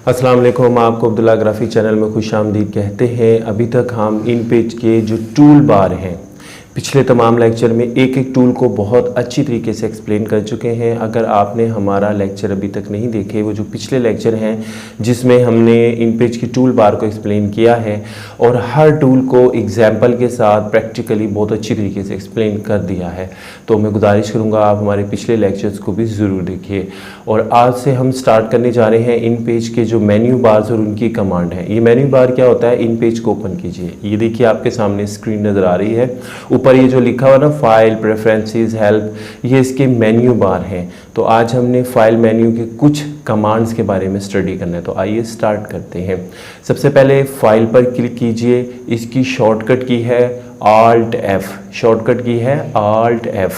अस्सलाम वालेकुम। आपको अब्दुल्ला ग्राफिक चैनल में खुश आमदीद कहते हैं। अभी तक हम इन पेज के जो टूल बार हैं, पिछले तमाम लेक्चर में एक एक टूल को बहुत अच्छी तरीके से एक्सप्लेन कर चुके हैं। अगर आपने हमारा लेक्चर अभी तक नहीं देखे, वो जो पिछले लेक्चर हैं जिसमें हमने इन पेज की टूल बार को एक्सप्लेन किया है और हर टूल को एग्जाम्पल के साथ प्रैक्टिकली बहुत अच्छी तरीके से एक्सप्लेन कर दिया है, तो मैं गुजारिश करूँगा आप हमारे पिछले लेक्चर्स को भी ज़रूर देखिए। और आज से हम स्टार्ट करने जा रहे हैं इन पेज के जो मेन्यू बार्स और उनकी कमांड है। ये मेन्यू बार क्या होता है, इन पेज को ओपन कीजिए। ये देखिए आपके सामने स्क्रीन नज़र आ रही है, ऊपर ये जो लिखा हुआ ना फाइल, प्रेफरेंसेस, हेल्प, ये इसके मेन्यू बार हैं। तो आज हमने फाइल मेन्यू के कुछ कमांड्स के बारे में स्टडी करना है, तो आइए स्टार्ट करते हैं। सबसे पहले फाइल पर क्लिक कीजिए। इसकी शॉर्टकट की है Alt F, शॉर्टकट की है Alt F,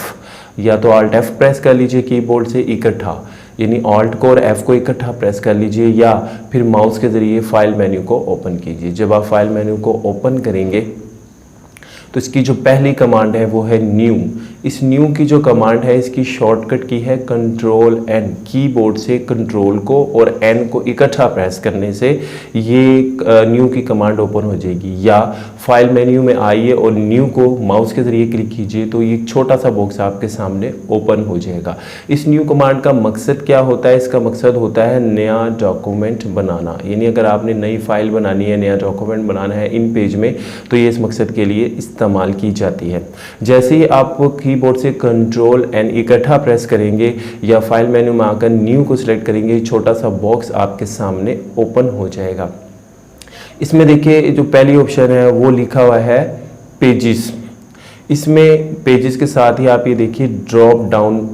या तो Alt F प्रेस कर लीजिए कीबोर्ड से इकट्ठा, यानी Alt को और F को इकट्ठा प्रेस कर लीजिए, या फिर माउस के ज़रिए फाइल मेन्यू को ओपन कीजिए। जब आप फाइल मेन्यू को ओपन करेंगे तो इसकी जो पहली कमांड है वो है न्यू। इस न्यू की जो कमांड है इसकी शॉर्टकट की है Ctrl N, कीबोर्ड से कंट्रोल को और N को इकट्ठा प्रेस करने से ये न्यू की कमांड ओपन हो जाएगी। या फाइल मेन्यू में आइए और न्यू को माउस के ज़रिए क्लिक कीजिए तो ये एक छोटा सा बॉक्स आपके सामने ओपन हो जाएगा। इस न्यू कमांड का मकसद क्या होता है? इसका मकसद होता है नया डॉक्यूमेंट बनाना, यानी अगर आपने नई फाइल बनानी है, नया डॉक्यूमेंट बनाना है इन पेज में, तो ये इस मकसद के लिए इस्तेमाल की जाती है। जैसे ही आप कीबोर्ड से Ctrl N इकट्ठा प्रेस करेंगे या फाइल मेन्यू में आकर न्यू को सिलेक्ट करेंगे, छोटा सा बॉक्स आपके सामने ओपन हो जाएगा। इसमें देखिए जो पहली ऑप्शन है वो लिखा हुआ है पेजेस। इसमें पेजेस के साथ ही आप ये देखिए ड्रॉप डाउन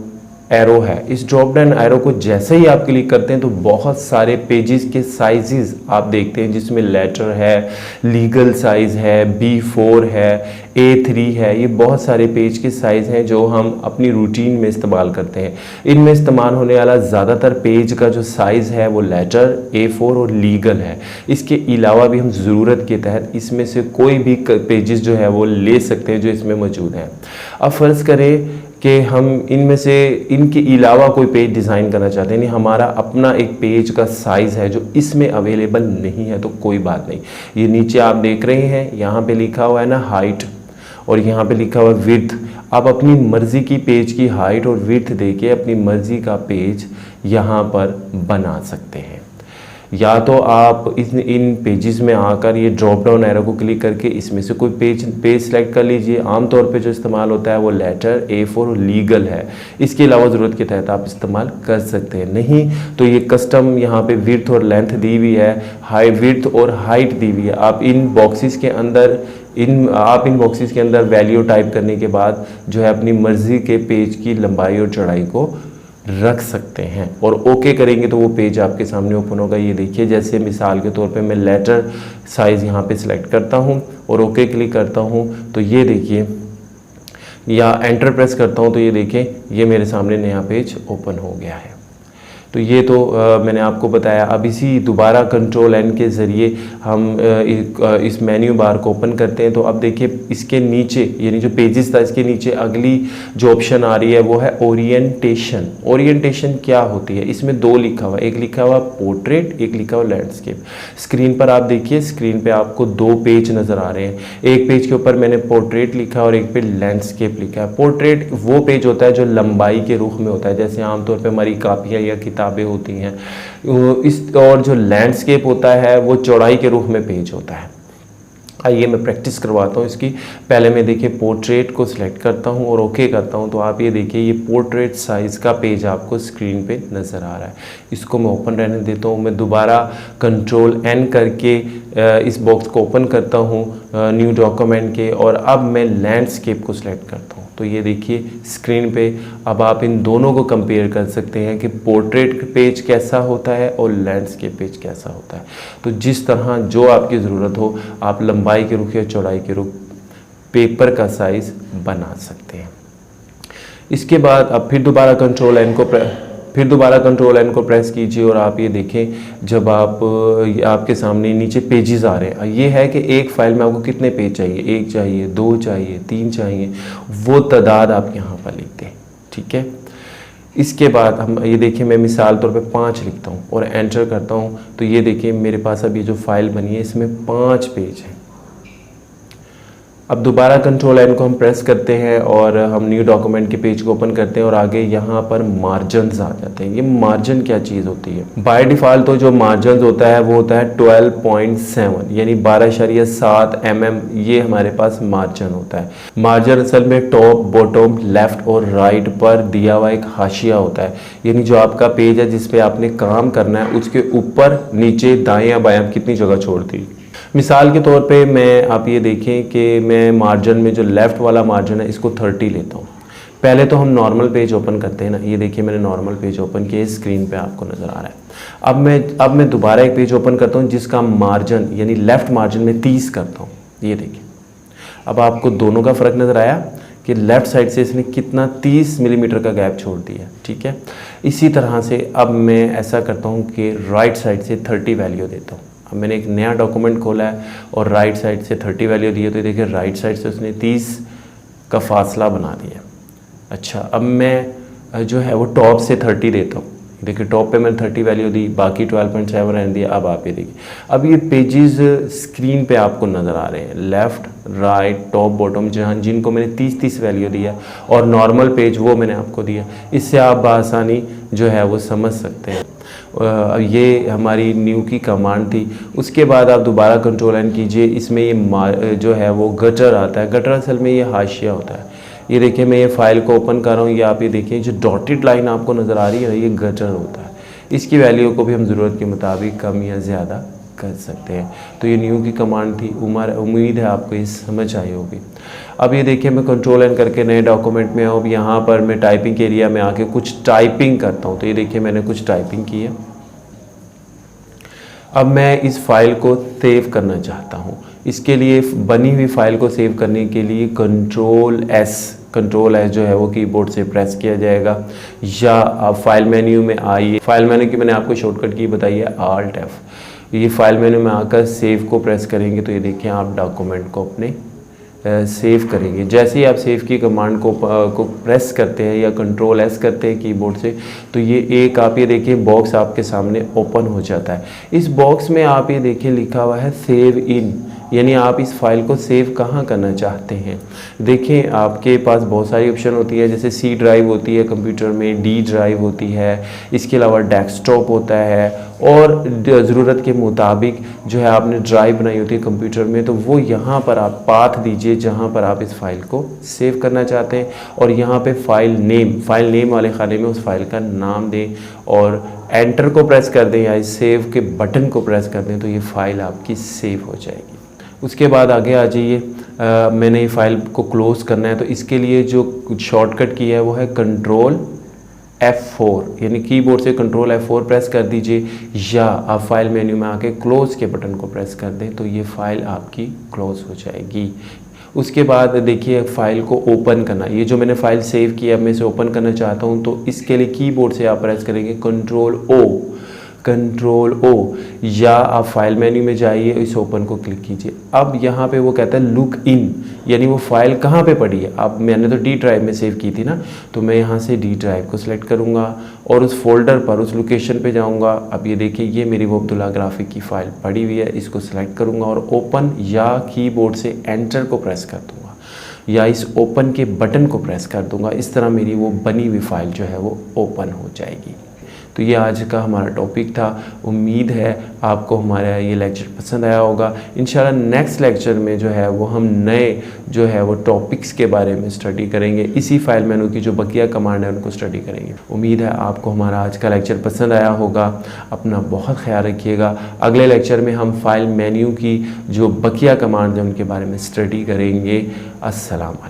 एरो है। इस ड्रॉप डाउन एरो को जैसे ही आप क्लिक करते हैं तो बहुत सारे पेजेस के साइजेस आप देखते हैं, जिसमें लेटर है, लीगल साइज है, B4 है, A3 है। ये बहुत सारे पेज के साइज़ हैं जो हम अपनी रूटीन में इस्तेमाल करते हैं। इनमें इस्तेमाल होने वाला ज़्यादातर पेज का जो साइज़ है वो लेटर, A4 और लीगल है। इसके अलावा भी हम ज़रूरत के तहत इसमें से कोई भी पेजेस जो है वो ले सकते हैं जो इसमें मौजूद हैं। अब फ़र्ज़ करें कि हम इनमें से इनके अलावा कोई पेज डिज़ाइन करना चाहते हैं, यानी हमारा अपना एक पेज का साइज़ है जो इसमें अवेलेबल नहीं है, तो कोई बात नहीं। ये नीचे आप देख रहे हैं, यहाँ पे लिखा हुआ है ना हाइट, और यहाँ पे लिखा हुआ है विड्थ। आप अपनी मर्ज़ी की पेज की हाइट और विड्थ देके अपनी मर्ज़ी का पेज यहाँ पर बना सकते हैं। या तो आप इन पेजेस में आकर ये ड्रॉप डाउन एरो को क्लिक करके इसमें से कोई पेज सेलेक्ट कर लीजिए। आमतौर पे जो इस्तेमाल होता है वो लेटर, A4 और लीगल है। इसके अलावा ज़रूरत के तहत आप इस्तेमाल कर सकते हैं। नहीं तो ये कस्टम यहाँ पे विड्थ और लेंथ दी हुई है, हाई विड्थ और हाइट दी हुई है। आप इन बॉक्सेस के अंदर वैल्यू टाइप करने के बाद जो है अपनी मर्ज़ी के पेज की लंबाई और चौड़ाई को रख सकते हैं और ओके करेंगे तो वो पेज आपके सामने ओपन होगा। ये देखिए, जैसे मिसाल के तौर पे मैं लेटर साइज़ यहाँ पे सिलेक्ट करता हूँ और ओके क्लिक करता हूँ तो ये देखिए, या एंटर प्रेस करता हूँ तो ये देखिए ये मेरे सामने नया पेज ओपन हो गया है। तो ये तो मैंने आपको बताया। अब इसी दोबारा Ctrl N के ज़रिए हम इस मेन्यू बार को ओपन करते हैं। तो अब देखिए इसके नीचे, यानी जो पेजेस था इसके नीचे अगली जो ऑप्शन आ रही है वो है ओरिएंटेशन। ओरिएंटेशन क्या होती है? इसमें दो लिखा हुआ, एक लिखा हुआ पोर्ट्रेट, एक लिखा हुआ लैंडस्केप। स्क्रीन पर आप देखिए, स्क्रीन पर आपको दो पेज नज़र आ रहे हैं। एक पेज के ऊपर मैंने पोर्ट्रेट लिखा है और एक पे लैंडस्केप लिखा है। पोर्ट्रेट वो पेज होता है जो लंबाई के रुख में होता है, जैसे आमतौर पर हमारी कापियाँ या किताबें होती हैं। और जो लैंडस्केप होता है वो चौड़ाई के रूप में पेज होता है। आइए मैं प्रैक्टिस करवाता हूँ इसकी। पहले मैं देखिए पोर्ट्रेट को सिलेक्ट करता हूँ और ओके करता हूँ तो आप ये देखिए ये पोर्ट्रेट साइज़ का पेज आपको स्क्रीन पे नज़र आ रहा है। इसको मैं ओपन रहने देता हूँ। मैं दोबारा Ctrl N करके इस बॉक्स को ओपन करता हूँ न्यू डॉक्यूमेंट के, और अब मैं लैंडस्केप को सिलेक्ट करता हूँ तो ये देखिए स्क्रीन पे अब आप इन दोनों को कंपेयर कर सकते हैं कि पोर्ट्रेट पेज कैसा होता है और लैंडस्केप पेज कैसा होता है। तो जिस तरह जो आपकी ज़रूरत हो आप लंबाई के रुख या चौड़ाई के रुख पेपर का साइज़ बना सकते हैं। इसके बाद अब फिर दोबारा Ctrl N को प्रेस कीजिए और आप ये देखें जब आपके सामने नीचे पेजेस आ रहे हैं। ये है कि एक फ़ाइल में आपको कितने पेज चाहिए, 1 चाहिए, 2 चाहिए, 3 चाहिए, वो तादाद आप यहाँ पर लिखते हैं। ठीक है, इसके बाद हम ये देखिए मैं मिसाल तौर पे 5 लिखता हूँ और एंटर करता हूँ, तो ये देखिए मेरे पास अब ये जो फाइल बनी है इसमें 5 पेज हैं। अब दोबारा कंट्रोल एन को हम प्रेस करते हैं और हम न्यू डॉक्यूमेंट के पेज को ओपन करते हैं और आगे यहाँ पर मार्जिन्स आ जाते हैं। ये मार्जिन क्या चीज़ होती है? बाय डिफ़ॉल्ट तो जो मार्जिन होता है वो होता है 12.7 यानी 12.7 mm, ये हमारे पास मार्जिन होता है। मार्जिन असल में टॉप, बॉटम, लेफ्ट और राइट पर दिया हुआ एक हाशिया होता है, यानी जो आपका पेज है जिस पे आपने काम करना है उसके ऊपर, नीचे, दाएँ या बाएँ कितनी जगह छोड़ दी। मिसाल के तौर पे मैं आप ये देखें कि मैं मार्जिन में जो लेफ़्ट वाला मार्जिन है इसको 30 लेता हूँ। पहले तो हम नॉर्मल पेज ओपन करते हैं ना, ये देखिए मैंने नॉर्मल पेज ओपन किया, स्क्रीन पे आपको नज़र आ रहा है। अब मैं दोबारा एक पेज ओपन करता हूँ जिसका मार्जिन यानी लेफ़्ट मार्जिन में 30 करता हूँ। ये देखिए अब आपको दोनों का फ़र्क नज़र आया कि लेफ़्ट साइड से इसने कितना 30 मिलीमीटर का गैप छोड़ दिया, ठीक है। इसी तरह से अब मैं ऐसा करता हूँ कि राइट साइड से 30 वैल्यू देता हूँ। अब मैंने एक नया डॉक्यूमेंट खोला है और राइट साइड से 30 वैल्यू दी है, तो देखिए राइट साइड से उसने 30 का फासला बना दिया। अच्छा, अब मैं जो है वो टॉप से 30 देता हूँ। देखिए टॉप पे मैंने 30 वैल्यू दी, बाकी 12.7 रहने दिया। अब आप ये देखिए, अब ये पेजेस स्क्रीन पे आपको नज़र आ रहे हैं, लेफ़्ट, राइट, टॉप, बॉटम, जहाँ जिनको मैंने 30-30 वैल्यू दिया और नॉर्मल पेज वो मैंने आपको दिया। इससे आप बआसानी जो है वो समझ सकते हैं। ये हमारी न्यू की कमांड थी। उसके बाद आप दोबारा कंट्रोल एन कीजिए, इसमें ये जो है वो गटर आता है। गटर असल में ये हाशिया होता है। ये देखिए मैं ये फ़ाइल को ओपन कर रहा हूँ, ये आप ये देखिए जो डॉटेड लाइन आपको नज़र आ रही है ना, ये गटर होता है। इसकी वैल्यू को भी हम ज़रूरत के मुताबिक कम या ज़्यादा कर सकते हैं। तो ये न्यू की कमांड थी। उम्मीद है आपको ये समझ आई होगी। अब ये देखिए मैं कंट्रोल एन करके नए डॉक्यूमेंट में हूँ। अब यहाँ पर मैं टाइपिंग के एरिया में आके कुछ टाइपिंग करता हूँ, तो ये देखिए मैंने कुछ टाइपिंग की है। अब मैं इस फाइल को सेव करना चाहता हूँ। इसके लिए बनी हुई फ़ाइल को सेव करने के लिए कंट्रोल एस जो है वो कीबोर्ड से प्रेस किया जाएगा, या आप फाइल मेन्यू में आइए। फाइल मेन्यू की मैंने आपको शॉर्टकट की बताई है, Alt F। ये फाइल मेन्यू में आकर सेव को प्रेस करेंगे तो ये देखिए आप डॉक्यूमेंट को अपने सेव करेंगे। जैसे ही आप सेव की कमांड को प्रेस करते हैं या कंट्रोल एस करते हैं कीबोर्ड से, तो ये एक आप ये देखिए बॉक्स आपके सामने ओपन हो जाता है। इस बॉक्स में आप ये देखिए लिखा हुआ है सेव इन, यानी आप इस फाइल को सेव कहाँ करना चाहते हैं। देखें आपके पास बहुत सारी ऑप्शन होती है, जैसे सी ड्राइव होती है कंप्यूटर में, डी ड्राइव होती है, इसके अलावा डेस्कटॉप होता है, और ज़रूरत के मुताबिक जो है आपने ड्राइव बनाई होती है कंप्यूटर में, तो वो यहाँ पर आप पाथ दीजिए जहाँ पर आप इस फाइल को सेव करना चाहते हैं, और यहाँ पे फाइल नेम वाले खाने में उस फाइल का नाम दें और एंटर को प्रेस कर दें या इस सेव के बटन को प्रेस कर दें, तो ये फ़ाइल आपकी सेव हो जाएगी। उसके बाद आगे आ जाइए, मैंने ये फ़ाइल को क्लोज़ करना है, तो इसके लिए जो शॉर्टकट की है वो है कंट्रोल F4, यानी कीबोर्ड से कंट्रोल F4 प्रेस कर दीजिए, या आप फाइल मेन्यू में आके क्लोज़ के बटन को प्रेस कर दें तो ये फ़ाइल आपकी क्लोज़ हो जाएगी। उसके बाद देखिए फ़ाइल को ओपन करना, ये जो मैंने फ़ाइल सेव की है मैं इसे ओपन करना चाहता हूँ, तो इसके लिए कीबोर्ड से आप प्रेस करेंगे कंट्रोल ओ, या आप फाइल मेन्यू में जाइए, इस ओपन को क्लिक कीजिए। अब यहाँ पे वो कहता है लुक इन, यानी वो फाइल कहाँ पे पड़ी है। अब मैंने तो डी ड्राइव में सेव की थी ना, तो मैं यहाँ से डी ड्राइव को सिलेक्ट करूँगा और उस फोल्डर पर, उस लोकेशन पे जाऊँगा। अब ये देखिए ये मेरी वो अब्दुल्ला ग्राफिक की फ़ाइल पड़ी हुई है, इसको सिलेक्ट करूँगा और ओपन या कीबोर्ड से एंटर को प्रेस कर दूँगा या इस ओपन के बटन को प्रेस कर दूँगा। इस तरह मेरी वो बनी हुई फ़ाइल जो है वो ओपन हो जाएगी। तो ये आज का हमारा टॉपिक था। उम्मीद है आपको हमारा ये लेक्चर पसंद आया होगा। इंशाल्लाह नेक्स्ट लेक्चर में जो है वो हम नए जो है वो टॉपिक्स के बारे में स्टडी करेंगे। इसी फाइल मेनू की जो बकिया कमांड है उनको स्टडी करेंगे। उम्मीद है आपको हमारा आज का लेक्चर पसंद आया होगा। अपना बहुत ख्याल रखिएगा। अगले लेक्चर में हम फाइल मेन्यू की जो बकिया कमांड है उनके बारे में स्टडी करेंगे। अस्सलाम।